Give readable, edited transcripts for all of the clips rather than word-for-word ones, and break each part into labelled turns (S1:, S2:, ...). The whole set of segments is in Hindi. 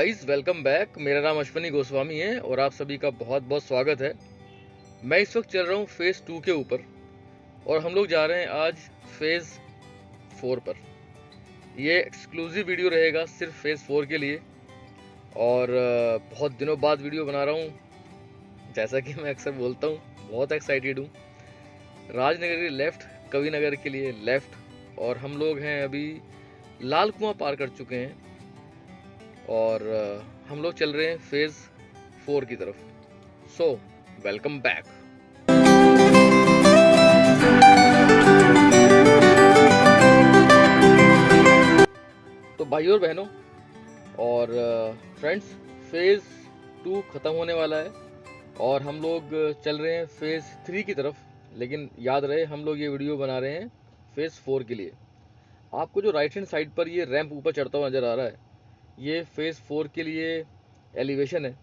S1: Guys, welcome back. मेरा नाम अश्विनी गोस्वामी है और आप सभी का बहुत बहुत स्वागत है। मैं इस वक्त चल रहा हूँ फेज़ 2 के ऊपर और हम लोग जा रहे हैं आज फेज़ 4 पर। ये एक्सक्लूसिव वीडियो रहेगा सिर्फ फेज़ 4 के लिए और बहुत दिनों बाद वीडियो बना रहा हूँ। जैसा कि मैं अक्सर बोलता हूँ, बहुत एक्साइटेड हूँ। राजनगर के लेफ़्ट, कवि नगर के लिए लेफ़्ट और हम लोग हैं अभी लाल कुआं पार कर चुके हैं और हम लोग चल रहे हैं फेज़ 4 की तरफ। So welcome back. तो भाइयों और बहनों और फ्रेंड्स, फेज़ 2 ख़त्म होने वाला है और हम लोग चल रहे हैं फेज़ 3 की तरफ। लेकिन याद रहे, हम लोग ये वीडियो बना रहे हैं फेज़ 4 के लिए। आपको जो राइट हैंड साइड पर ये रैंप ऊपर चढ़ता हुआ नज़र आ रहा है, ये फेज़ 4 के लिए एलिवेशन है।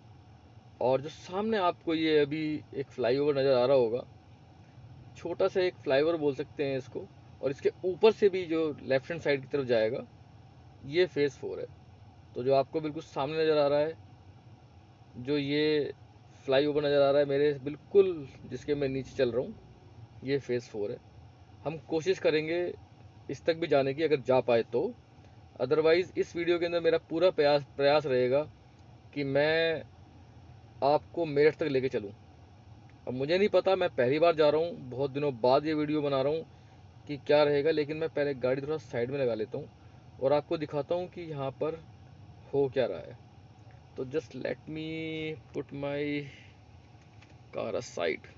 S1: और जो सामने आपको ये अभी एक फ्लाईओवर नज़र आ रहा होगा, छोटा सा एक फ्लाईओवर बोल सकते हैं इसको, और इसके ऊपर से भी जो लेफ्ट हैंड साइड की तरफ जाएगा, ये फेज़ 4 है। तो जो आपको बिल्कुल सामने नज़र आ रहा है, जो ये फ्लाईओवर नज़र आ रहा है मेरे बिल्कुल जिसके मैं नीचे चल रहा हूँ, ये फेज़ 4 है। हम कोशिश करेंगे इस तक भी जाने की, अगर जा पाए तो। अदरवाइज़ इस वीडियो के अंदर मेरा पूरा प्रयास रहेगा कि मैं आपको मेरठ तक लेके चलूँ। अब मुझे नहीं पता, मैं पहली बार जा रहा हूँ, बहुत दिनों बाद ये वीडियो बना रहा हूँ कि क्या रहेगा। लेकिन मैं पहले गाड़ी थोड़ा साइड में लगा लेता हूँ और आपको दिखाता हूँ कि यहाँ पर हो क्या रहा है। तो just let me put my car aside.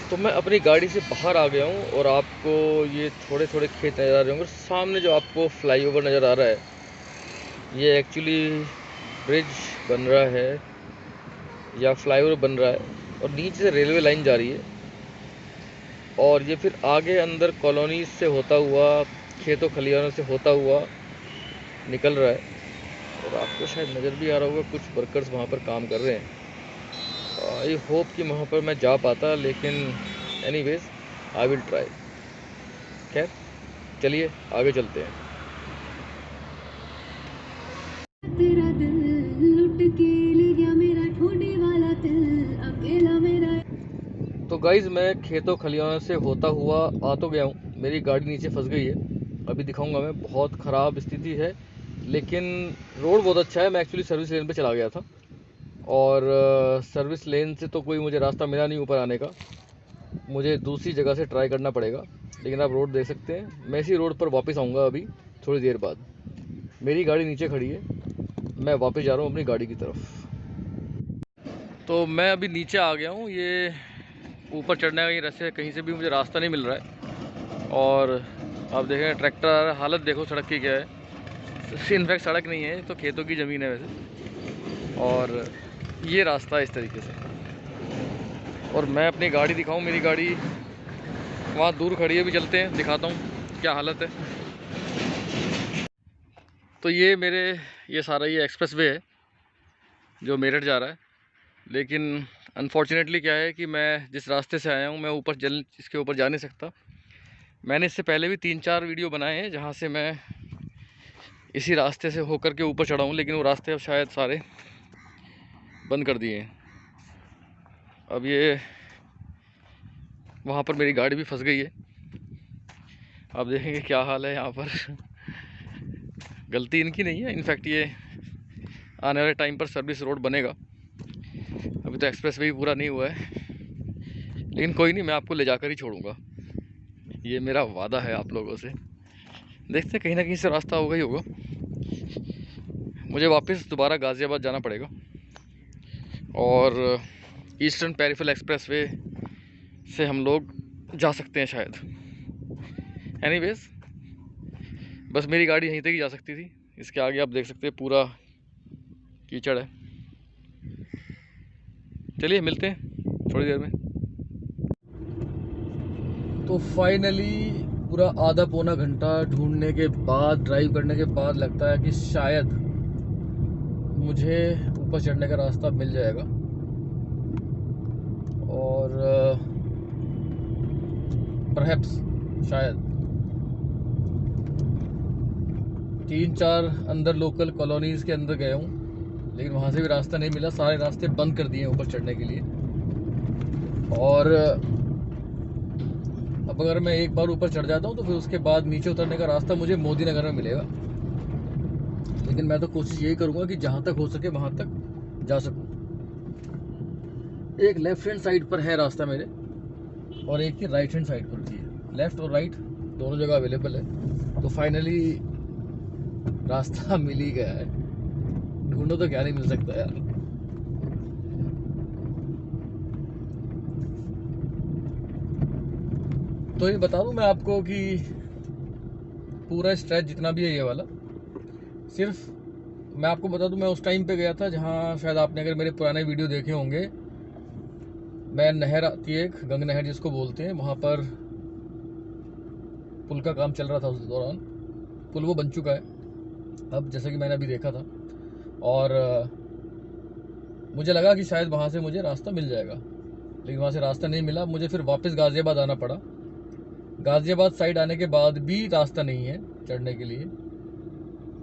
S1: तो मैं अपनी गाड़ी से बाहर आ गया हूँ और आपको ये थोड़े थोड़े खेत नज़र आ रहे होंगे। सामने जो आपको फ्लाईओवर नज़र आ रहा है, ये एक्चुअली ब्रिज बन रहा है या फ्लाईओवर बन रहा है और नीचे से रेलवे लाइन जा रही है और ये फिर आगे अंदर कॉलोनी से होता हुआ, खेतों खलिहानों से होता हुआ निकल रहा है। और आपको शायद नज़र भी आ रहा होगा, कुछ वर्कर्स वहाँ पर काम कर रहे हैं। आई होप कि वहाँ पर मैं जा पाता, लेकिन एनीवेज आई विल ट्राई। खैर चलिए आगे चलते हैं। तेरा दिल लुट के ले गया मेरा ठोडी वाला दिल, अकेला मेरा। तो गाइज, मैं खेतों खलिहानों से होता हुआ आ तो गया हूँ। मेरी गाड़ी नीचे फंस गई है, अभी दिखाऊंगा मैं। बहुत ख़राब स्थिति है, लेकिन रोड बहुत अच्छा है। मैं एक्चुअली सर्विस लेन पे चला गया था और सर्विस लेन से तो कोई मुझे रास्ता मिला नहीं ऊपर आने का। मुझे दूसरी जगह से ट्राई करना पड़ेगा। लेकिन आप रोड देख सकते हैं। मैं इसी रोड पर वापस आऊँगा अभी थोड़ी देर बाद। मेरी गाड़ी नीचे खड़ी है, मैं वापस जा रहा हूँ अपनी गाड़ी की तरफ। तो मैं अभी नीचे आ गया हूँ। ये ऊपर चढ़ने का ये रास्ते, कहीं से भी मुझे रास्ता नहीं मिल रहा है। और आप देखें ट्रैक्टर आ रहा है, हालत देखो सड़क की क्या है। इनफैक्ट सड़क नहीं है, तो खेतों की ज़मीन है वैसे। और ये रास्ता है इस तरीके से। और मैं अपनी गाड़ी दिखाऊं, मेरी गाड़ी वहाँ दूर खड़ी है, भी चलते हैं दिखाता हूँ क्या हालत है। तो ये सारा ये एक्सप्रेस वे है जो मेरठ जा रहा है। लेकिन अनफॉर्चुनेटली क्या है कि मैं जिस रास्ते से आया हूँ, मैं इसके ऊपर जा नहीं सकता। मैंने इससे पहले भी 3-4 वीडियो बनाए हैं जहाँ से मैं इसी रास्ते से होकर के ऊपर चढ़ा हूँ, लेकिन वो रास्ते अब शायद सारे बंद कर दिए हैं। अब ये वहाँ पर मेरी गाड़ी भी फंस गई है। आप देखेंगे क्या हाल है यहाँ पर। गलती इनकी नहीं है, इनफैक्ट ये आने वाले टाइम पर सर्विस रोड बनेगा। अभी तो एक्सप्रेस वे भी पूरा नहीं हुआ है, लेकिन कोई नहीं, मैं आपको ले जाकर ही छोड़ूंगा। ये मेरा वादा है आप लोगों से। देखते हैं, कहीं ना कहीं से रास्ता होगा ही होगा। मुझे वापस दोबारा गाज़ियाबाद जाना पड़ेगा और ईस्टर्न पेरिफेरल एक्सप्रेस वे से हम लोग जा सकते हैं शायद। एनीवेज, बस मेरी गाड़ी यहीं तक ही जा सकती थी। इसके आगे आप देख सकते हैं पूरा कीचड़ है। चलिए मिलते हैं थोड़ी देर में। तो फाइनली पूरा आधा पौना घंटा ढूंढने के बाद, ड्राइव करने के बाद, लगता है कि शायद मुझे ऊपर चढ़ने का रास्ता मिल जाएगा। और परहैप्स शायद 3-4 अंदर लोकल कॉलोनीज़ के अंदर गया हूँ, लेकिन वहाँ से भी रास्ता नहीं मिला। सारे रास्ते बंद कर दिए ऊपर चढ़ने के लिए। और अब अगर मैं एक बार ऊपर चढ़ जाता हूँ तो फिर उसके बाद नीचे उतरने का रास्ता मुझे मोदी नगर में मिलेगा। लेकिन मैं तो कोशिश यही करूँगा कि जहाँ तक हो सके वहाँ तक जा सकूँ। एक लेफ्ट हैंड साइड पर है रास्ता मेरे, और एक ही राइट हैंड साइड पर भी है। लेफ्ट और राइट दोनों जगह अवेलेबल है। तो फाइनली रास्ता मिल ही गया है। ढूंढो तो क्या नहीं मिल सकता यार। तो ये बता दूं मैं आपको कि पूरा स्ट्रेच जितना भी है ये वाला, सिर्फ मैं आपको बता दूं, मैं उस टाइम पे गया था जहाँ शायद आपने अगर मेरे पुराने वीडियो देखे होंगे, मैं नहर आती है एक, गंग नहर जिसको बोलते हैं, वहाँ पर पुल का काम चल रहा था उस दौरान। पुल वो बन चुका है अब, जैसा कि मैंने अभी देखा था। और मुझे लगा कि शायद वहाँ से मुझे रास्ता मिल जाएगा, लेकिन वहाँ से रास्ता नहीं मिला। मुझे फिर वापस गाज़ियाबाद आना पड़ा। गाज़ियाबाद साइड आने के बाद भी रास्ता नहीं है चढ़ने के लिए।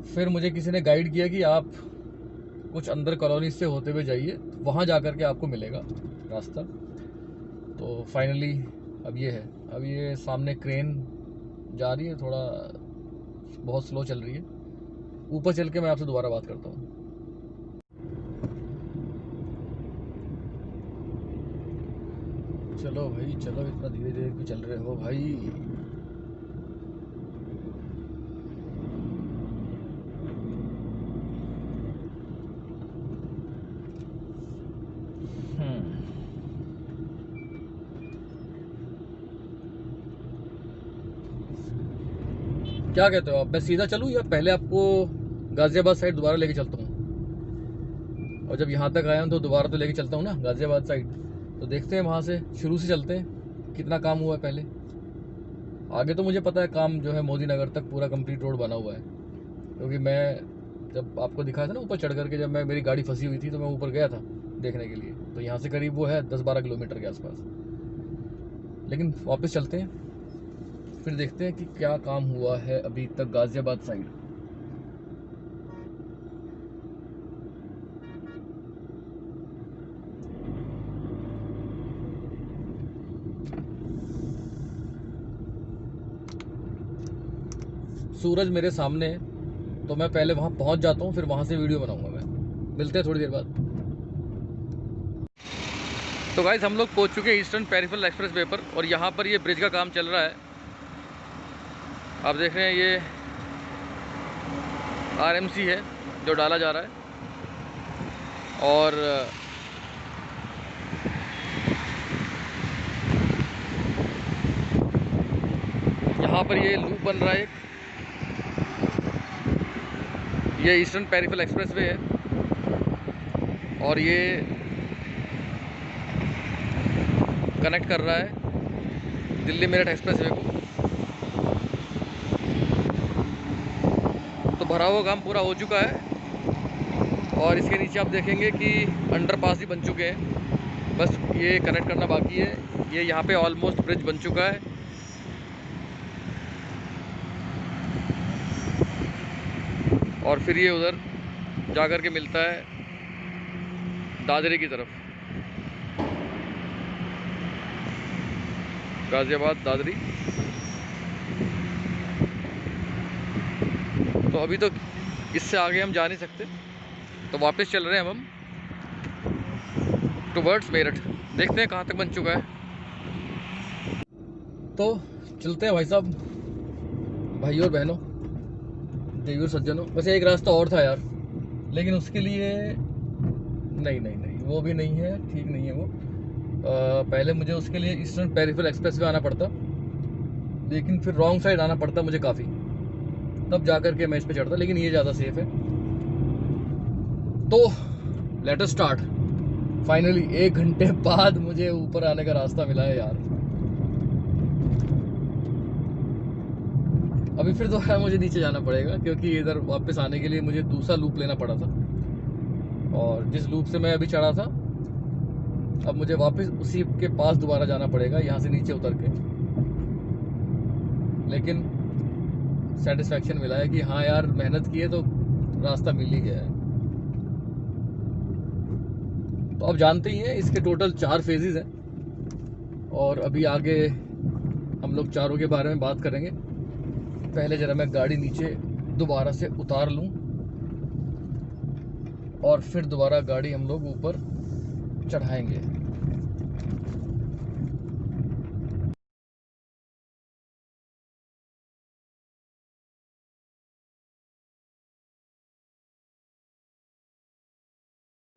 S1: फिर मुझे किसी ने गाइड किया कि आप कुछ अंदर कॉलोनी से होते हुए जाइए, वहाँ जा कर के आपको मिलेगा रास्ता। तो फाइनली अब ये है। अब ये सामने क्रेन जा रही है, थोड़ा बहुत स्लो चल रही है। ऊपर चल के मैं आपसे दोबारा बात करता हूँ। चलो भाई चलो, इतना धीरे धीरे क्यों चल रहे हो भाई। क्या कहते हो आप, मैं सीधा चलूँ या पहले आपको गाज़ियाबाद साइड दोबारा लेके चलता हूँ? और जब यहाँ तक आया हूँ तो दोबारा तो लेके चलता हूँ ना गाज़ियाबाद साइड। तो देखते हैं, वहाँ से शुरू से चलते हैं, कितना काम हुआ है पहले। आगे तो मुझे पता है काम जो है मोदी नगर तक पूरा कंप्लीट रोड बना हुआ है, क्योंकि मैं जब आपको दिखाया था ना ऊपर चढ़ करके, जब मैं मेरी गाड़ी फंसी हुई थी तो मैं ऊपर गया था देखने के लिए। तो यहाँ से करीब वो है 10-12 किलोमीटर के आसपास। लेकिन वापस चलते हैं, फिर देखते हैं कि क्या काम हुआ है अभी तक गाज़ियाबाद साइड। सूरज मेरे सामने है, तो मैं पहले वहाँ पहुँच जाता हूँ, फिर वहाँ से वीडियो बनाऊँगा मैं। मिलते हैं थोड़ी देर बाद। तो गाइस हम लोग पहुँच चुके हैं ईस्टर्न पेरिफेरल एक्सप्रेस वे पर, और यहाँ पर ये ब्रिज का काम चल रहा है। आप देख रहे हैं ये आरएमसी है जो डाला जा रहा है। और यहाँ पर ये लूप बन रहा है एक। ये ईस्टर्न पेरिफेरल एक्सप्रेस वे है, और ये कनेक्ट कर रहा है दिल्ली मेरठ एक्सप्रेस वे को। तो भरा हुआ काम पूरा हो चुका है, और इसके नीचे आप देखेंगे कि अंडरपास भी बन चुके हैं, बस ये कनेक्ट करना बाकी है। ये यहाँ पे ऑलमोस्ट ब्रिज बन चुका है। और फिर ये उधर जा कर के मिलता है दादरी की तरफ, गाज़ियाबाद दादरी। तो अभी तो इससे आगे हम जा नहीं सकते, तो वापस चल रहे हैं हम टुवर्ड्स मेरठ। देखते हैं कहाँ तक बन चुका है। तो चलते हैं भाई साहब, भाइयों और बहनों, देवियों सज्जनों। वैसे एक रास्ता और था यार, लेकिन उसके लिए नहीं वो भी नहीं है, ठीक नहीं है वो। पहले मुझे उसके लिए ईस्टर्न पेरिफेरल एक्सप्रेस वे आना पड़ता, लेकिन फिर रॉन्ग साइड आना पड़ता मुझे काफ़ी, तब जा कर के मैं इस पे चढ़ता। लेकिन ये ज़्यादा सेफ है। तो लेट अस स्टार्ट। फाइनली 1 घंटे बाद मुझे ऊपर आने का रास्ता मिला है यार। अभी फिर दोबारा मुझे नीचे जाना पड़ेगा, क्योंकि इधर वापस आने के लिए मुझे दूसरा लूप लेना पड़ा था, और जिस लूप से मैं अभी चढ़ा था अब मुझे वापस उसी के पास दोबारा जाना पड़ेगा, यहाँ से नीचे उतर के। लेकिन सेटिस्फैक्शन मिला है कि हाँ यार मेहनत की है तो रास्ता मिल ही गया है। तो आप जानते ही हैं इसके टोटल 4 फेजेस हैं और अभी आगे हम लोग चारों के बारे में बात करेंगे। पहले ज़रा मैं गाड़ी नीचे दोबारा से उतार लूँ और फिर दोबारा गाड़ी हम लोग ऊपर चढ़ाएंगे।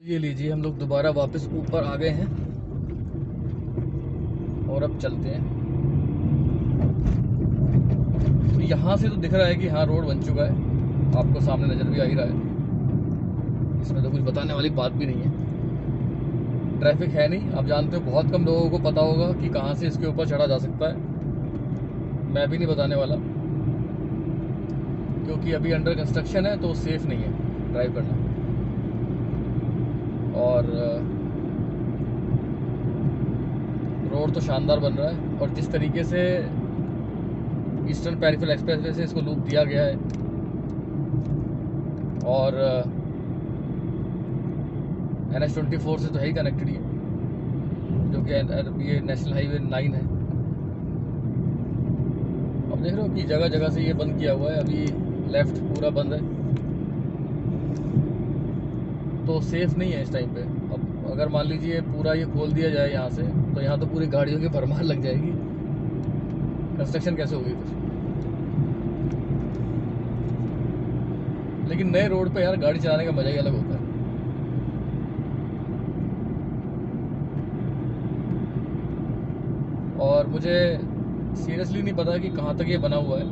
S1: ये लीजिए हम लोग दोबारा वापस ऊपर आ गए हैं और अब चलते हैं। तो यहाँ से तो दिख रहा है कि हाँ रोड बन चुका है, आपको सामने नज़र भी आ ही रहा है। इसमें तो कुछ बताने वाली बात भी नहीं है, ट्रैफिक है नहीं। आप जानते हो बहुत कम लोगों को पता होगा कि कहाँ से इसके ऊपर चढ़ा जा सकता है। मैं भी नहीं बताने वाला क्योंकि अभी अंडर कंस्ट्रक्शन है तो सेफ़ नहीं है ड्राइव करना। और रोड तो शानदार बन रहा है और जिस तरीके से ईस्टर्न पेरिफेरल एक्सप्रेसवे से इसको लूप दिया गया है और NH-24 से तो है ही कनेक्टेड है, जो कि ये नेशनल हाईवे 9 है। अब देख रहे हो कि जगह जगह से ये बंद किया हुआ है, अभी लेफ्ट पूरा बंद है तो सेफ़ नहीं है इस टाइम पे। अब अगर मान लीजिए पूरा ये खोल दिया जाए यहाँ से तो यहाँ तो पूरी गाड़ियों की भरमार लग जाएगी, कंस्ट्रक्शन कैसे होगी फिर। लेकिन नए रोड पे यार गाड़ी चलाने का मज़ा ही अलग होता है। और मुझे सीरियसली नहीं पता कि कहाँ तक ये बना हुआ है।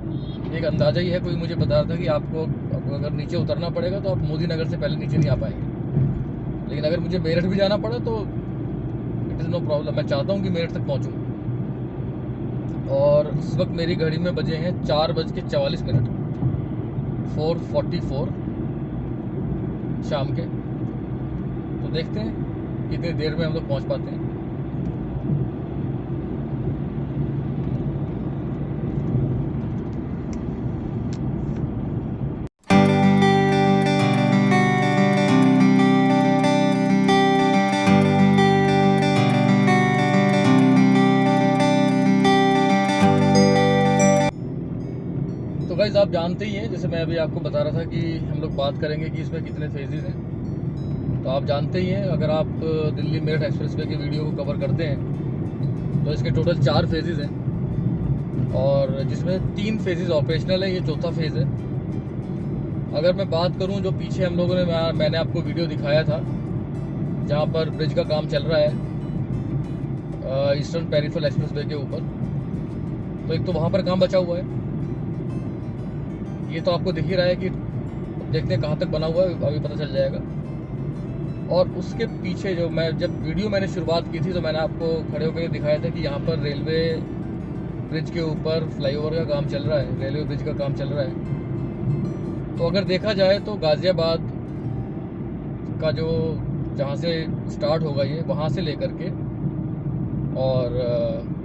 S1: एक अंदाज़ा ही है, कोई मुझे बता रहा था कि आपको अगर नीचे उतरना पड़ेगा तो आप मोदी नगर से पहले नीचे नहीं आ पाएंगे, लेकिन अगर मुझे मेरठ भी जाना पड़ा तो इट इज़ नो प्रॉब्लम। मैं चाहता हूँ कि मेरठ तक पहुँचूँ। और इस वक्त मेरी घड़ी में बजे हैं 4:44, 4:44 शाम के। तो देखते हैं कितनी देर में हम लोग पहुँच पाते हैं। गाइस आप जानते ही हैं, जैसे मैं अभी आपको बता रहा था कि हम लोग बात करेंगे कि इसमें कितने फेजेस हैं। तो आप जानते ही हैं, अगर आप दिल्ली मेरठ एक्सप्रेसवे की वीडियो को कवर करते हैं तो इसके टोटल 4 फेजेस हैं और जिसमें 3 फेजेस ऑपरेशनल है, ये चौथा फेज़ है। अगर मैं बात करूं जो पीछे हम लोगों ने मैंने आपको वीडियो दिखाया था जहां पर ब्रिज का काम चल रहा है ईस्टर्न पेरिफेरल एक्सप्रेसवे के ऊपर, तो एक तो वहाँ पर काम बचा हुआ है, ये तो आपको दिख ही रहा है कि देखते हैं कहाँ तक बना हुआ है, अभी पता चल जाएगा। और उसके पीछे जो जब वीडियो मैंने शुरुआत की थी तो मैंने आपको खड़े होकर दिखाया था कि यहाँ पर रेलवे ब्रिज के ऊपर फ्लाईओवर का काम चल रहा है, रेलवे ब्रिज का काम चल रहा है। तो अगर देखा जाए तो गाज़ियाबाद का जो जहाँ से स्टार्ट होगा ये, वहाँ से लेकर के और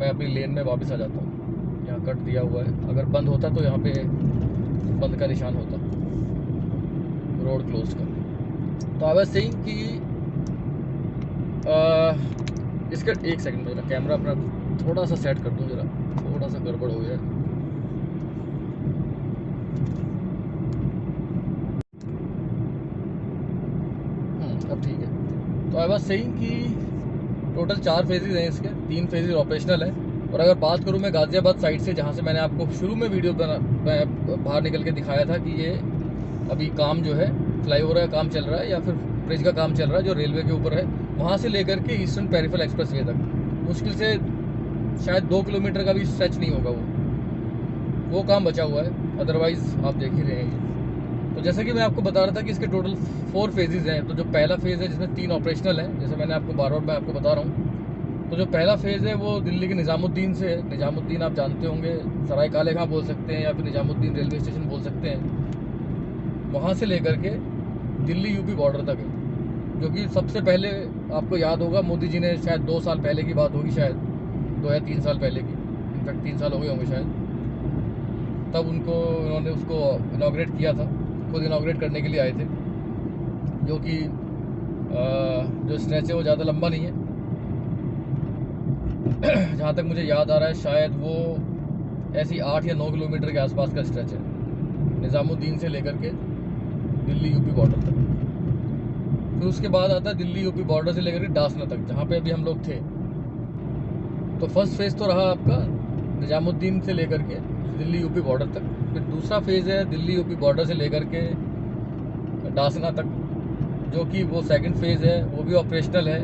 S1: मैं अपनी लेन में वापस आ जाता हूँ। यहाँ कट दिया हुआ है, अगर बंद होता तो यहाँ पे बंद का निशान होता, रोड क्लोज का। तो आई वाज सेइंग कि इसका एक सेकंड मेरा कैमरा अपना थोड़ा सा सेट कर दूँ, जरा थोड़ा सा गड़बड़ हो गया है। अब ठीक है। तो आई वाज सेइंग कि टोटल 4 फेजेस हैं इसके, 3 फेजेस ऑपरेशनल है। और अगर बात करूँ मैं गाज़ियाबाद साइड से, जहाँ से मैंने आपको शुरू में वीडियो बाहर निकल के दिखाया था कि ये अभी काम जो है फ्लाईओवर का काम चल रहा है या फिर ब्रिज का काम चल रहा है जो रेलवे के ऊपर है, वहाँ से लेकर के ईस्टर्न पेरिफेरल एक्सप्रेसवे तक मुश्किल से शायद 2 किलोमीटर का भी स्ट्रेच नहीं होगा, वो काम बचा हुआ है। अदरवाइज़ आप देख ही रहे हैं। तो जैसे कि मैं आपको बता रहा था कि इसके टोटल 4 फेजेज़ हैं। तो जो पहला फेज़ है जिसमें 3 ऑपरेशनल है, जैसे मैंने आपको बार बार मैं आपको बता रहा हूँ। तो जो पहला फेज़ है वो दिल्ली के निज़ामुद्दीन से है। निज़ामुद्दीन आप जानते होंगे, सराय काले खां बोल सकते हैं या फिर निज़ामुद्दीन रेलवे स्टेशन बोल सकते हैं। वहाँ से लेकर के दिल्ली यूपी बॉर्डर तक है, जो कि सबसे पहले आपको याद होगा मोदी जी ने शायद 2 साल पहले की बात होगी, शायद 2 या 3 साल पहले की, इनफैक्ट 3 साल हो गए होंगे शायद, तब उन्होंने उसको इनॉग्रेट किया था, खुद इनॉग्रेट करने के लिए आए थे। जो कि जो स्ट्रेच है वो ज़्यादा लंबा नहीं है। जहाँ तक मुझे याद आ रहा है शायद वो ऐसी 8 या 9 किलोमीटर के आसपास का स्ट्रेच है, निज़ामुद्दीन से लेकर के दिल्ली यूपी बॉर्डर तक। फिर उसके बाद आता है दिल्ली यूपी बॉर्डर से लेकर के डासना तक, जहाँ पे अभी हम लोग थे। तो फर्स्ट फेज़ तो रहा आपका निज़ामुद्दीन से लेकर के दिल्ली यूपी बॉर्डर तक। फिर दूसरा फेज़ है दिल्ली यूपी बॉर्डर से लेकर के डासना तक, जो कि वो सेकंड फेज़ है, वो भी ऑपरेशनल है।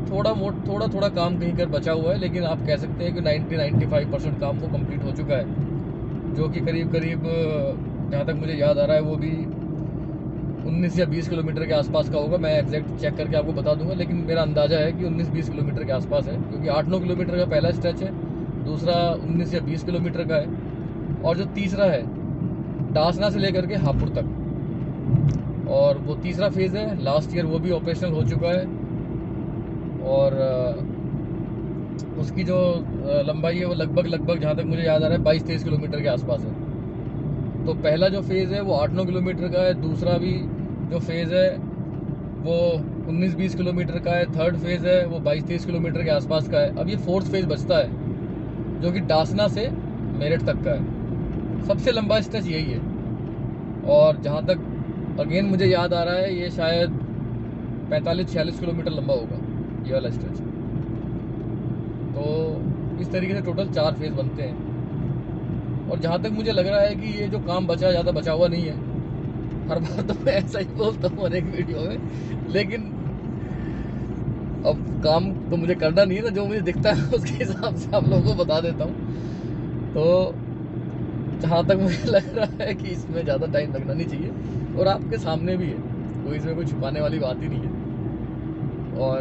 S1: थोड़ा काम कहीं कर बचा हुआ है, लेकिन आप कह सकते हैं कि 90-95% काम वो कंप्लीट हो चुका है। जो कि करीब जहाँ तक मुझे याद आ रहा है वो भी 19 या 20 किलोमीटर के आसपास का होगा। मैं एग्जैक्ट चेक करके आपको बता दूंगा, लेकिन मेरा अंदाज़ा है कि 19-20 किलोमीटर के आसपास है, क्योंकि 8-9 किलोमीटर का पहला स्ट्रेच है, दूसरा 19 या 20 किलोमीटर का है, और जो तीसरा है डासना से लेकर के हापुड़ तक, और वो तीसरा फेज़ है। लास्ट ईयर वो भी ऑपरेशनल हो चुका है, और उसकी जो लंबाई है वो लगभग जहाँ तक मुझे याद आ रहा है 22-23 किलोमीटर के आसपास है। तो पहला जो फेज़ है वो 8-9 किलोमीटर का है, दूसरा भी जो फेज़ है वो 19-20 किलोमीटर का है, थर्ड फेज़ है वो 22-23 किलोमीटर के आसपास का है। अब ये फोर्थ फेज़ बचता है, जो कि डासना से मेरठ तक का है। सबसे लंबा स्ट्रेच यही है, और जहाँ तक अगेन मुझे याद आ रहा है ये शायद 45-46 किलोमीटर लंबा होगा ये वाला स्ट्रेच। तो इस तरीके से टोटल 4 फेज़ बनते हैं। और जहाँ तक मुझे लग रहा है कि ये जो काम बचा ज़्यादा बचा हुआ नहीं है। हर बार तो मैं ऐसा ही बोलता हूँ हर एक वीडियो में, लेकिन अब काम तो मुझे करना नहीं है ना, जो मुझे दिखता है उसके हिसाब से आप लोगों को बता देता हूँ। तो जहाँ तक मुझे लग रहा है कि इसमें ज़्यादा टाइम लगना नहीं चाहिए, और आपके सामने भी है, कोई इसमें कोई छुपाने वाली बात ही नहीं है। और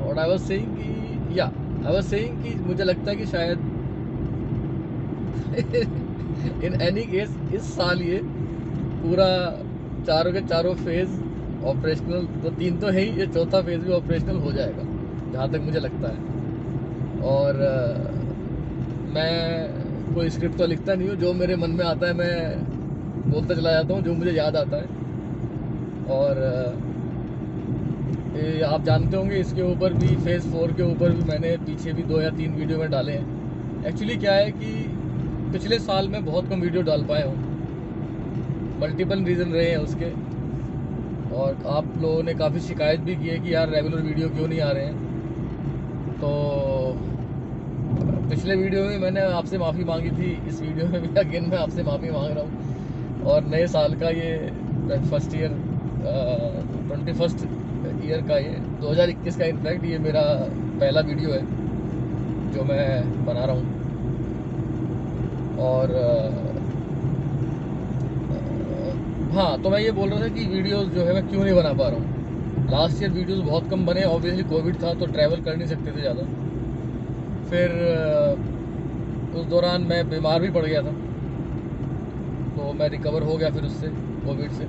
S1: और आई वाज सेइंग कि मुझे लगता है कि शायद इन एनी केस इस साल ये पूरा चारों के चारों फेज़ ऑपरेशनल, तो 3 तो है ही, ये चौथा फेज़ भी ऑपरेशनल हो जाएगा जहाँ तक मुझे लगता है। और मैं कोई स्क्रिप्ट तो लिखता नहीं हूँ, जो मेरे मन में आता है मैं बोलता चला जाता हूँ, जो मुझे याद आता है। और ये आप जानते होंगे इसके ऊपर भी, फेज़ 4 के ऊपर भी मैंने पीछे भी 2 या 3 वीडियो में डाले हैं। एक्चुअली क्या है कि पिछले साल में बहुत कम वीडियो डाल पाया हूँ, मल्टीपल रीज़न रहे हैं उसके, और आप लोगों ने काफ़ी शिकायत भी की है कि यार रेगुलर वीडियो क्यों नहीं आ रहे हैं। तो पिछले वीडियो में मैंने आपसे माफ़ी मांगी थी, इस वीडियो में भी अगेन मैं आपसे माफ़ी मांग रहा हूँ। और नए साल का ये फर्स्ट ईयर 21st ईयर का, ये 2021 का इनफैक्ट ये मेरा पहला वीडियो है जो मैं बना रहा हूँ। और हाँ, तो मैं ये बोल रहा था कि वीडियोस जो है मैं क्यों नहीं बना पा रहा हूँ। लास्ट ईयर वीडियोस बहुत कम बने, ऑब्वियसली कोविड था तो ट्रैवल कर नहीं सकते थे ज़्यादा। फिर उस दौरान मैं बीमार भी पड़ गया था, तो मैं रिकवर हो गया फिर उससे, कोविड से।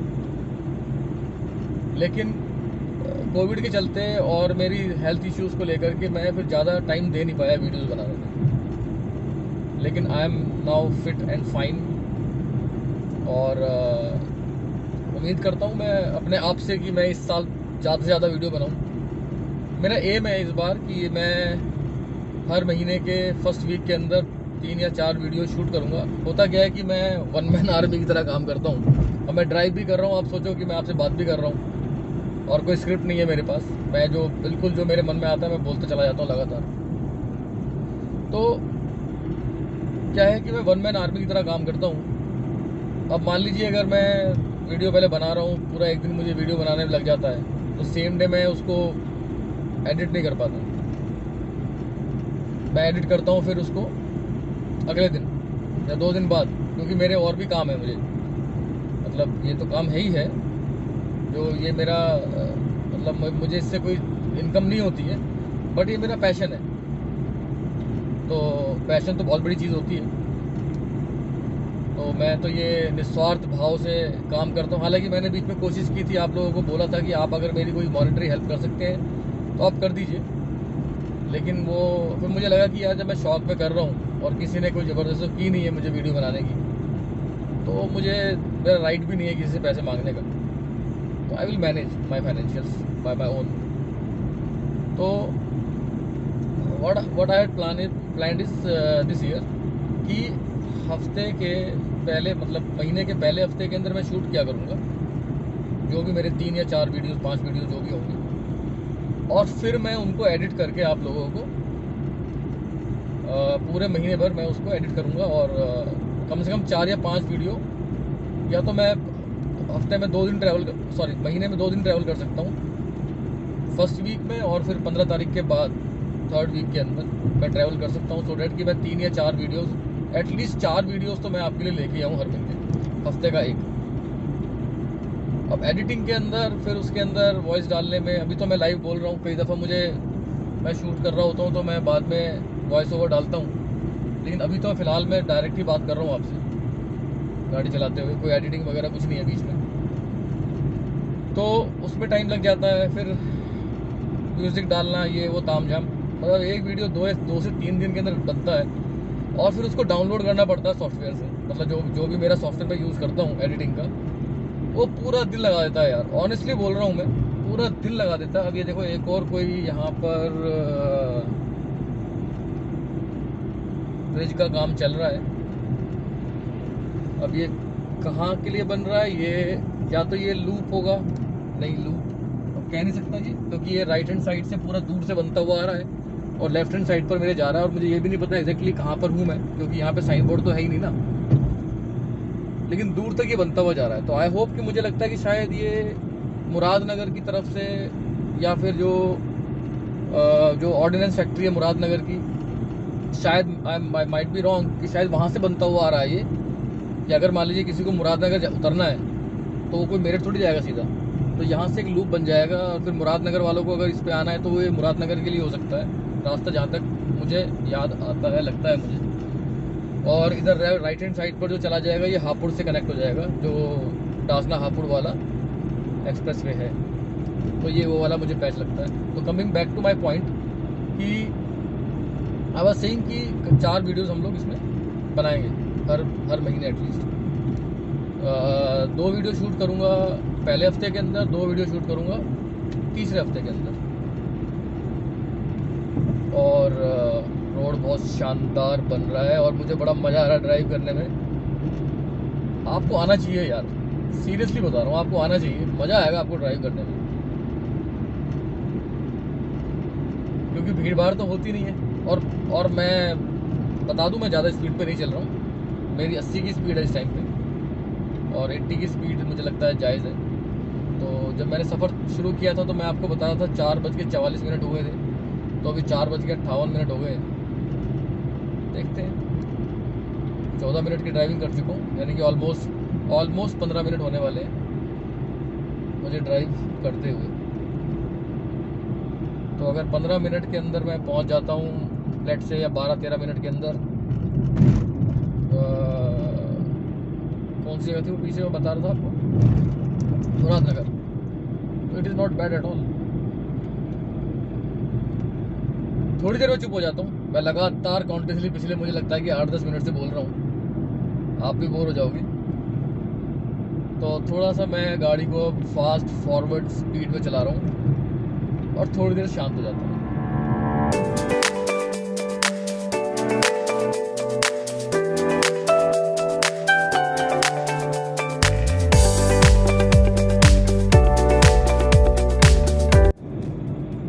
S1: लेकिन कोविड के चलते और मेरी हेल्थ इश्यूज़ को लेकर के मैं फिर ज़्यादा टाइम दे नहीं पाया वीडियोस बनाने में। लेकिन I am now fit and fine, और उम्मीद करता हूँ मैं अपने आप से कि मैं इस साल ज़्यादा से ज़्यादा वीडियो बनाऊँ। मेरा एम है इस बार कि मैं हर महीने के फर्स्ट वीक के अंदर 3 या 4 वीडियो शूट करूँगा। होता क्या है कि मैं वन मैन आर्मी की तरह काम करता हूँ, और मैं ड्राइव भी कर रहा हूँ। आप सोचो कि मैं आपसे बात भी कर रहा हूँ, और कोई स्क्रिप्ट नहीं है मेरे पास। मैं जो मेरे मन में आता है मैं बोलते चला जाता हूँ लगातार। तो क्या है कि मैं वन मैन आर्मी की तरह काम करता हूँ। अब मान लीजिए अगर मैं वीडियो पहले बना रहा हूँ, पूरा एक दिन मुझे वीडियो बनाने में लग जाता है, तो सेम डे मैं उसको एडिट नहीं कर पाता। मैं एडिट करता हूँ फिर उसको अगले दिन या 2 दिन बाद, क्योंकि मेरे और भी काम है मुझे। मतलब ये तो काम है ही है, जो ये मेरा मतलब मुझे इससे कोई इनकम नहीं होती है, बट ये मेरा पैशन है। तो पैशन तो बहुत बड़ी चीज़ होती है। तो मैं तो ये निस्वार्थ भाव से काम करता हूँ। हालांकि मैंने बीच में कोशिश की थी, आप लोगों को बोला था कि आप अगर मेरी कोई मॉनेटरी हेल्प कर सकते हैं तो आप कर दीजिए, लेकिन वो फिर मुझे लगा कि यार जब मैं शौक में कर रहा हूँ और किसी ने कोई ज़बरदस्ती की नहीं है मुझे वीडियो बनाने की, तो मुझे मेरा राइट भी नहीं है किसी से पैसे मांगने का। तो I will manage my financials by my own. तो what I had plan is this year कि हफ्ते के पहले, मतलब महीने के पहले हफ्ते के अंदर मैं शूट किया करूँगा जो भी मेरे 3 या 4 वीडियोस 5 वीडियो जो भी होंगे, और फिर मैं उनको एडिट करके आप लोगों को पूरे महीने भर मैं उसको एडिट करूँगा। और कम से कम 4 या 5 वीडियो, या तो मैं हफ्ते में 2 दिन महीने में 2 दिन ट्रैवल कर सकता हूँ फर्स्ट वीक में, और फिर 15 तारीख के बाद थर्ड वीक के अंदर मैं ट्रैवल कर सकता हूँ, सो डैट कि मैं 3 या 4 वीडियोस, एटलीस्ट 4 वीडियोस तो मैं आपके लिए लेके आऊँ हर महीने, हफ्ते का एक। अब एडिटिंग के अंदर, फिर उसके अंदर वॉइस डालने में, अभी तो मैं लाइव बोल रहा हूँ, कई दफ़ा मैं शूट कर रहा होता हूँ तो मैं बाद में वॉइस ओवर डालता हूँ, लेकिन अभी तो फ़िलहाल मैं डायरेक्ट ही बात कर रहा हूँ आपसे गाड़ी चलाते हुए, कोई एडिटिंग वगैरह कुछ नहीं है बीच में, तो उसमें टाइम लग जाता है। फिर म्यूज़िक डालना, ये वो तामझाम, मतलब एक वीडियो 2 से 3 दिन के अंदर बनता है, और फिर उसको डाउनलोड करना पड़ता है सॉफ्टवेयर से, मतलब जो भी मेरा सॉफ्टवेयर मैं यूज़ करता हूँ एडिटिंग का, वो पूरा दिन लगा देता है यार, ऑनेस्टली बोल रहा हूँ मैं, पूरा दिन लगा देता है। अब ये देखो एक और कोई यहाँ पर ब्रिज का काम चल रहा है, अब ये कहाँ के लिए बन रहा है, ये या तो ये लूप होगा, नहीं लूप अब कह नहीं सकता जी, क्योंकि ये राइट हैंड साइड से पूरा दूर से बनता हुआ आ रहा है और लेफ्ट हैंड साइड पर मेरे जा रहा है, और मुझे ये भी नहीं पता एग्जैक्टली कहाँ पर हूँ मैं, क्योंकि यहाँ पे साइन बोर्ड तो है ही नहीं ना, लेकिन दूर तक ये बनता हुआ जा रहा है। तो आई होप कि, मुझे लगता है कि शायद ये मुरादनगर की तरफ से, या फिर जो ऑर्डिनेंस फैक्ट्री है मुरादनगर की, शायद आई माइट बी रॉन्ग, कि शायद वहाँ से बनता हुआ आ रहा है ये, कि अगर मान लीजिए किसी को मुरादनगर उतरना है तो वो कोई मेरठ थोड़ी जाएगा सीधा, तो यहाँ से एक लूप बन जाएगा, और फिर मुरादनगर वालों को अगर इस पे आना है तो वो ये मुरादनगर के लिए हो सकता है रास्ता, जहाँ तक मुझे याद आता है, लगता है मुझे। और इधर राइट हैंड साइड पर जो चला जाएगा ये हापुड़ से कनेक्ट हो जाएगा, जो डासना हापुड़ वाला एक्सप्रेस वे है, तो ये वो वाला मुझे पैच लगता है। तो coming back to my point, कि आई वाज सेइंग कि 4 वीडियोस हम लोग इसमें बनाएंगे हर महीने एटलीस्ट। 2 वीडियो शूट करूँगा पहले हफ्ते के अंदर, 2 वीडियो शूट करूँगा तीसरे हफ्ते के अंदर, और रोड बहुत शानदार बन रहा है और मुझे बड़ा मज़ा आ रहा है ड्राइव करने में। आपको आना चाहिए यार, सीरियसली बता रहा हूँ, आपको आना चाहिए, मज़ा आएगा आपको ड्राइव करने में, क्योंकि भीड़ भाड़ तो होती नहीं है। और मैं बता दूँ, मैं ज़्यादा स्पीड पे नहीं चल रहा हूँ, मेरी 80 की स्पीड है इस टाइम पे, और 80 की स्पीड मुझे लगता है जायज़ है। तो जब मैंने सफ़र शुरू किया था तो मैं आपको बता रहा था 4:44 हुए थे, तो अभी 4:58 हो गए। देखते हैं, 14 मिनट की ड्राइविंग कर चुका हूँ, यानी कि ऑलमोस्ट 15 मिनट होने वाले हैं मुझे ड्राइव करते हुए। तो अगर 15 मिनट के अंदर मैं पहुँच जाता हूँ लेट से, या 12-13 मिनट के अंदर, कौन सी जगह थी वो पीछे वो बता रहा था आपको, मुरादनगर, तो it is not bad at all. थोड़ी देर में चुप हो जाता हूँ मैं, लगातार कॉन्टिन्यूसली पिछले मुझे लगता है कि 8-10 मिनट से बोल रहा हूँ, आप भी बोर हो जाओगे। तो थोड़ा सा मैं गाड़ी को फास्ट फॉरवर्ड स्पीड में चला रहा हूँ और थोड़ी देर शांत हो जाता हूँ।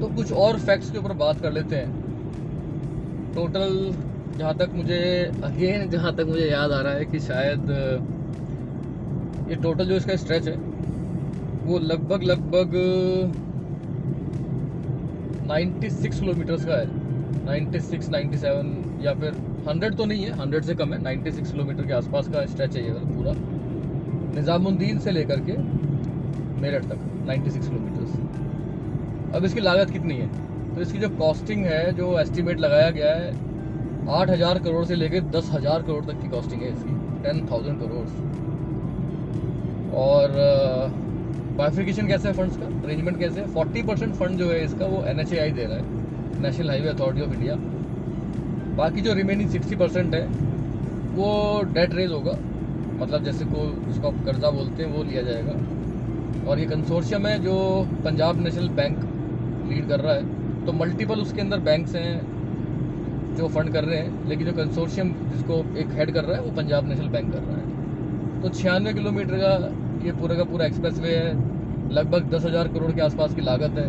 S1: तो कुछ और फैक्ट्स के ऊपर बात कर लेते हैं। टोटल जहाँ तक मुझे याद आ रहा है कि शायद ये टोटल जो इसका स्ट्रेच है वो लगभग 96 किलोमीटर्स का है, 96, 97, या फिर 100 तो नहीं है, 100 से कम है, 96 किलोमीटर के आसपास का स्ट्रेच है ये पूरा, निज़ामुद्दीन से लेकर के मेरठ तक 96 किलोमीटर्स। अब इसकी लागत कितनी है, तो इसकी जो कॉस्टिंग है, जो एस्टीमेट लगाया गया है, 8,000 करोड़ से लेकर 10,000 करोड़ तक की कॉस्टिंग है इसकी, 10,000 करोड़। और बाइफिकेशन कैसे है फंड्स का, अरेंजमेंट कैसे है, 40% फंड जो है इसका वो NHAI दे रहा है, national highway authority of India. बाकी जो रिमेनिंग 60% है वो डेट रेज होगा, मतलब जैसे को जिसको आप कर्जा बोलते हैं वो लिया जाएगा। और ये कंसोर्शियम है जो पंजाब नेशनल बैंक लीड कर रहा है, तो मल्टीपल उसके अंदर बैंक्स हैं जो फंड कर रहे हैं, लेकिन जो कंसोर्शियम जिसको एक हेड कर रहा है वो पंजाब नेशनल बैंक कर रहा है। तो 96 किलोमीटर का ये पूरा का पूरा एक्सप्रेस वे है, लगभग 10,000 करोड़ के आसपास की लागत है,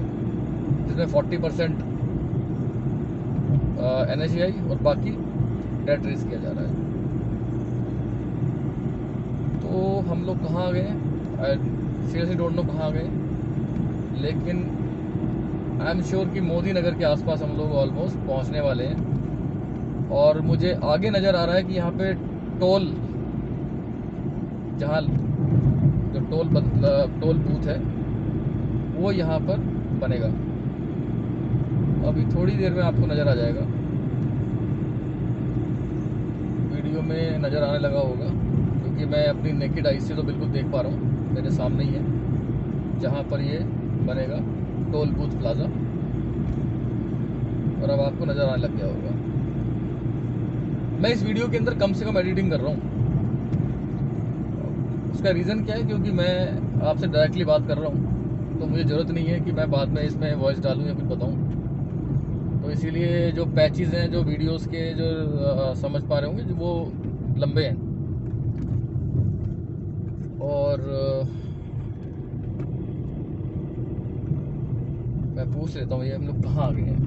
S1: जिसमें 40% NHAI और बाकी डेट रेज किया जा रहा है। तो हम लोग कहाँ आ गए, सीरियसली डोंट नो कहाँ आ गए, लेकिन आई एम श्योर कि मोदी नगर के आसपास हम लोग ऑलमोस्ट पहुँचने वाले हैं। और मुझे आगे नज़र आ रहा है कि यहाँ पे टोल, जहाँ जो टोल बूथ है वो यहाँ पर बनेगा। अभी थोड़ी देर में आपको नज़र आ जाएगा, वीडियो में नज़र आने लगा होगा, क्योंकि मैं अपनी नेकेड आई से तो बिल्कुल देख पा रहा हूँ, मेरे सामने ही है जहाँ पर ये बनेगा टोल बूथ प्लाजा, और अब आपको नज़र आने लग गया होगा। मैं इस वीडियो के अंदर कम से कम एडिटिंग कर रहा हूँ। उसका रीज़न क्या है, क्योंकि मैं आपसे डायरेक्टली बात कर रहा हूँ, तो मुझे ज़रूरत नहीं है कि मैं बाद में इसमें वॉइस डालूँ या कुछ बताऊँ। तो इसीलिए जो पैचेस हैं, जो वीडियोस के जो समझ पा रहे होंगे, जो वो लंबे हैं। और मैं पूछ लेता हूँ ये हम लोग कहाँ आ गए हैं।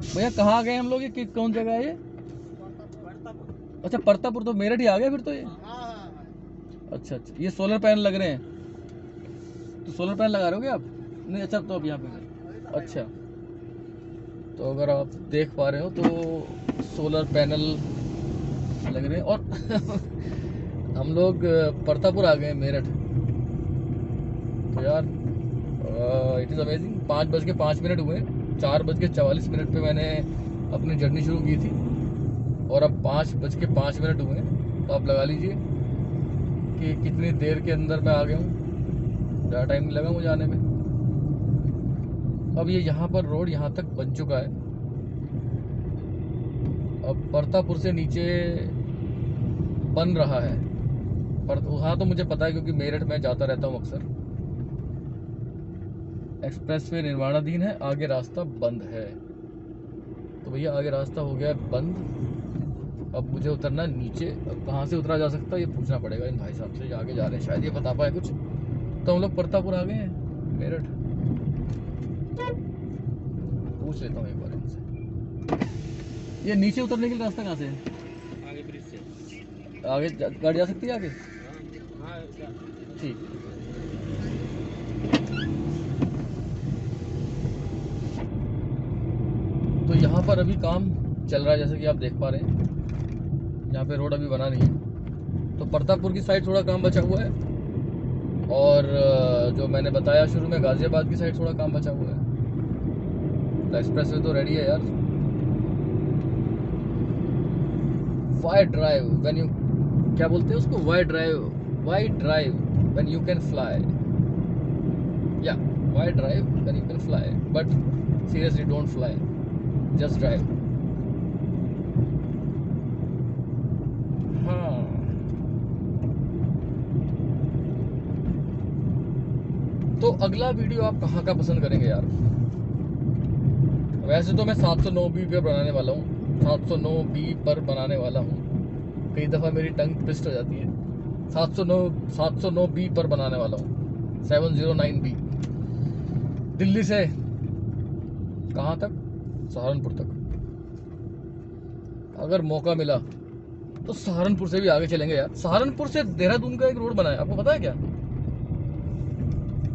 S1: भैया कहाँ आ गए हम लोग, ये कौन जगह है ये? अच्छा परतापुर, तो मेरठ ही आ गया फिर तो ये। अच्छा अच्छा, ये सोलर पैनल लग रहे हैं, तो सोलर पैनल लगा रहे हो क्या आप? नहीं, अच्छा तो अब यहाँ पे, अच्छा तो अगर आप देख पा रहे हो तो सोलर पैनल लग रहे हैं। और हम लोग परतापुर आ गए हैं, मेरठ। तो यार इट इज़ अमेजिंग, 5:05 हुए, 4:44 पे मैंने अपनी जर्नी शुरू की थी, और अब 5:05 हुए। तो आप लगा लीजिए कि कितनी देर के अंदर मैं आ गया हूँ, ज़्यादा टाइम नहीं लगा मुझे आने में। अब ये यहाँ पर रोड यहाँ तक बन चुका है। अब परतापुर से नीचे बन रहा है, पर वहाँ तो मुझे पता है क्योंकि मेरठ में जाता रहता हूँ अक्सर। एक्सप्रेसवे निर्माणाधीन है, आगे रास्ता बंद है। तो भैया आगे रास्ता हो गया है बंद, अब मुझे उतरना नीचे। अब कहाँ से उतरा जा सकता है ये पूछना पड़ेगा इन भाई साहब से, आगे जा रहे हैं, शायद ये बता पाए कुछ। तो हम लोग परतापुर आ गए हैं, मेरठ। पूछ लेता हूँ एक बार इनसे, ये नीचे उतरने के लिए रास्ता कहाँ से है?
S2: आगे ब्रिज से
S1: आगे गाड़ी जा सकती है आगे?
S2: हाँ
S1: ठीक। तो यहाँ पर अभी काम चल रहा है, जैसे कि आप देख पा रहे हैं। यहाँ पे रोड अभी बना नहीं है, तो परतापुर की साइड थोड़ा काम बचा हुआ है, और जो मैंने बताया शुरू में गाजियाबाद की साइड थोड़ा काम बचा हुआ है। तो एक्सप्रेस वे तो रेडी है यार। वाई ड्राइव व्हेन यू, क्या बोलते हैं उसको, why drive when you can fly, या why drive when you can fly, but seriously don't fly, just drive. हाँ, तो अगला वीडियो आप कहाँ का पसंद करेंगे यार? वैसे तो मैं 709B पर बनाने वाला हूँ, 709B पर बनाने वाला हूँ। कई दफ़ा मेरी टंग ट्विस्ट हो जाती है। 709B पर बनाने वाला हूँ, 709B, दिल्ली से कहाँ तक? सहारनपुर तक। अगर मौका मिला तो सहारनपुर से भी आगे चलेंगे यार। सहारनपुर से देहरादून का एक रोड बना है, आपको पता है क्या?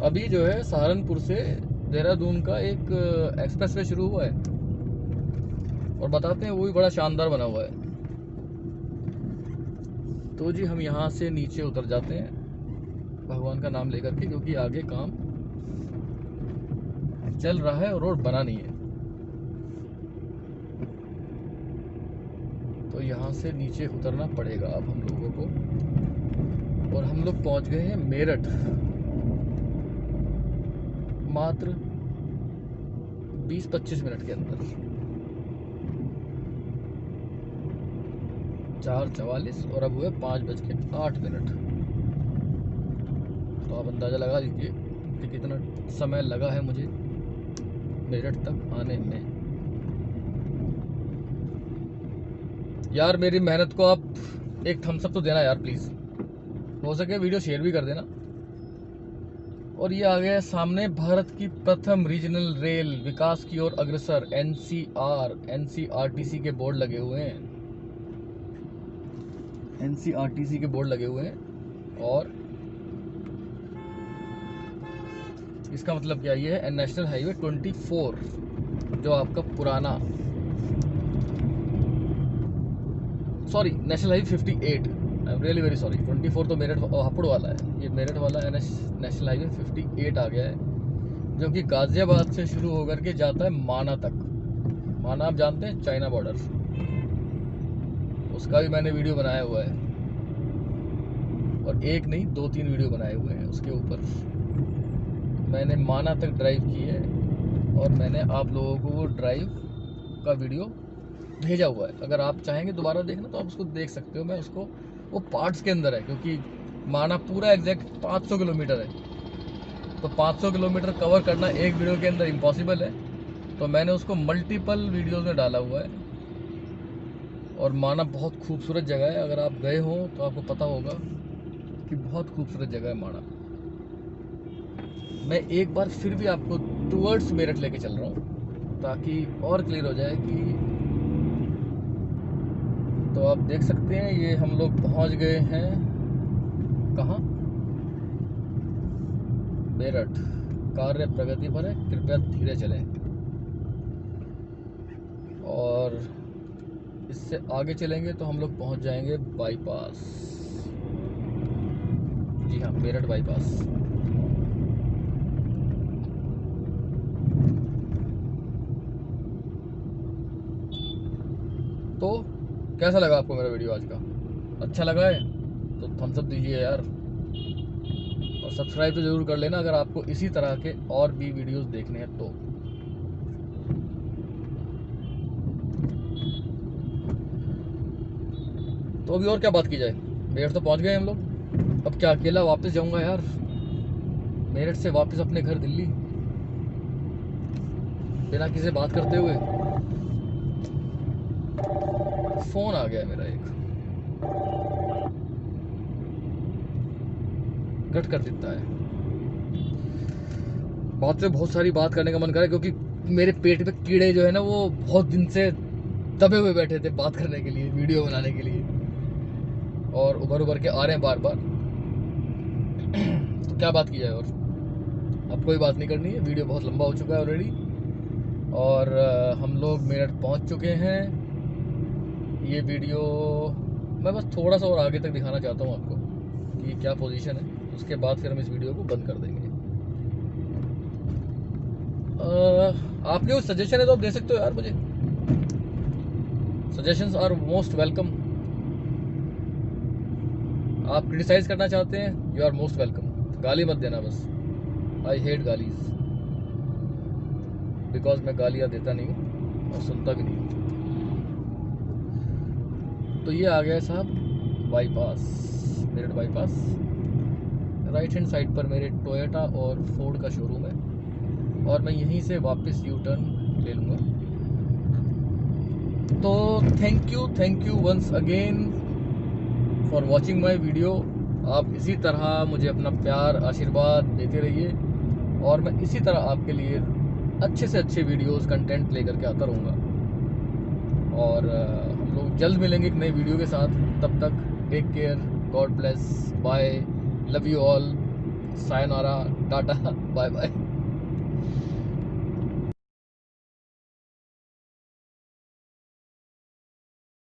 S1: अभी जो है सहारनपुर से देहरादून का एक एक्सप्रेसवे शुरू हुआ है, और बताते हैं वो भी बड़ा शानदार बना हुआ है। तो जी हम यहाँ से नीचे उतर जाते हैं भगवान का नाम लेकर के, क्योंकि आगे काम चल रहा है और रोड बना नहीं है। तो यहाँ से नीचे उतरना पड़ेगा अब हम लोगों को, और हम लोग पहुँच गए हैं मेरठ। मात्र 20-25 मिनट के अंदर। 4:44 और अब हुए 5:08। तो आप अंदाज़ा लगा लीजिए कि कितना समय लगा है मुझे मेरठ तक आने में। यार मेरी मेहनत को आप एक थम्स अप तो देना यार प्लीज़, हो सके वीडियो शेयर भी कर देना। और ये आ गया सामने भारत की प्रथम रीजनल रेल विकास की ओर अग्रसर NCRTC के बोर्ड लगे हुए हैं। NCRTC के बोर्ड लगे हुए हैं और इसका मतलब क्या ये है, नेशनल हाईवे 24 जो आपका पुराना, sorry national highway 58, I am really very sorry. 24 तो मेरठ हापुड़ वाला है, ये मेरठ वाला नेशनल हाईवे 58 आ गया है, जो कि गाजियाबाद से शुरू होकर के जाता है माना तक। माना आप जानते हैं, चाइना बॉर्डर, उसका भी मैंने वीडियो बनाया हुआ है, और एक नहीं 2-3 वीडियो बनाए हुए हैं उसके ऊपर। मैंने माना तक ड्राइव की है और मैंने आप लोगों को वो ड्राइव का वीडियो भेजा हुआ है। अगर आप चाहेंगे दोबारा देखना तो आप उसको देख सकते हो। मैं उसको, वो पार्ट्स के अंदर है, क्योंकि माना पूरा एग्जैक्ट 500 किलोमीटर है, तो 500 किलोमीटर कवर करना एक वीडियो के अंदर इम्पॉसिबल है। तो मैंने उसको मल्टीपल वीडियोज़ में डाला हुआ है। और माना बहुत खूबसूरत जगह है, अगर आप गए हो तो आपको पता होगा कि बहुत खूबसूरत जगह है माना। मैं एक बार फिर भी आपको टूवर्ड्स मेरठ लेके चल रहा हूँ ताकि और क्लियर हो जाए कि, तो आप देख सकते हैं ये हम लोग पहुँच गए हैं कहाँ, मेरठ। कार्य प्रगति पर है, कृपया धीरे चलें। और इससे आगे चलेंगे तो हम लोग पहुँच जाएंगे बाईपास। जी हाँ, मेरठ बाईपास। तो कैसा लगा आपको मेरा वीडियो आज का? अच्छा लगा है तो थम्स अप दीजिए यार, और सब्सक्राइब तो ज़रूर कर लेना अगर आपको इसी तरह के और भी वीडियोस देखने हैं तो। अभी और क्या बात की जाए, मेरठ तो पहुंच गए हम लोग। अब क्या अकेला वापस जाऊंगा यार मेरठ से वापस अपने घर दिल्ली, बिना किसी से बात करते हुए? फोन आ गया मेरा एक, कट कर देता है। बात से बहुत सारी बात करने का मन कर रहा है, क्योंकि मेरे पेट पे कीड़े जो है ना वो बहुत दिन से दबे हुए बैठे थे बात करने के लिए, वीडियो बनाने के लिए, और उभर उभर के आ रहे हैं बार बार। तो क्या बात की जाए, और अब कोई बात नहीं करनी है, वीडियो बहुत लंबा हो चुका है ऑलरेडी। और हम लोग मेरठ पहुंच चुके हैं। ये वीडियो मैं बस थोड़ा सा और आगे तक दिखाना चाहता हूं आपको कि क्या पोजीशन है, उसके बाद फिर हम इस वीडियो को बंद कर देंगे। आपके कोई सजेशन है तो आप दे सकते हो यार मुझे, सजेशंस आर मोस्ट वेलकम। आप क्रिटिसाइज करना चाहते हैं, यू आर मोस्ट वेलकम। गाली मत देना बस, आई हेट गालीज, बिकॉज मैं गालियाँ देता नहीं हूँ और सुनता भी नहीं हूँ। तो ये आ गया है साहब bypass, Meerut bypass. Right hand side पर मेरे टोयोटा और फोर्ड का शोरूम है, और मैं यहीं से वापस यू टर्न ले लूँगा। तो thank you once again for watching my video. आप इसी तरह मुझे अपना प्यार आशीर्वाद देते रहिए, और मैं इसी तरह आपके लिए अच्छे से अच्छे वीडियोस कंटेंट लेकर के आता रहूँगा। और हम लोग जल्द मिलेंगे एक नई वीडियो के साथ। तब तक take care, God bless, bye, love you all, सायोनारा, टाटा, बाय बाय।